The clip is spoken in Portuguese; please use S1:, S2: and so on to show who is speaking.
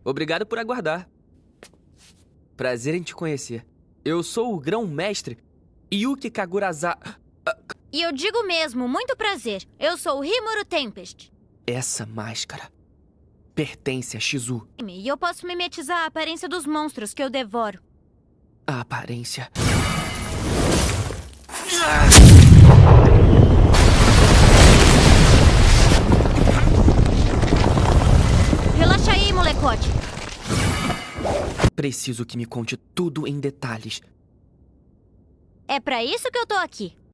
S1: Obrigado por aguardar. Prazer em te conhecer. Eu sou o grão-mestre Yuki Kaguraza...
S2: E eu digo mesmo, muito prazer. Eu sou o Rimuru Tempest.
S1: Essa máscara pertence a Shizu.
S2: E eu posso mimetizar a aparência dos monstros que eu devoro.
S1: A aparência...
S2: Relaxa aí, molecote.
S1: Preciso que me conte tudo em detalhes.
S2: É pra isso que eu tô aqui.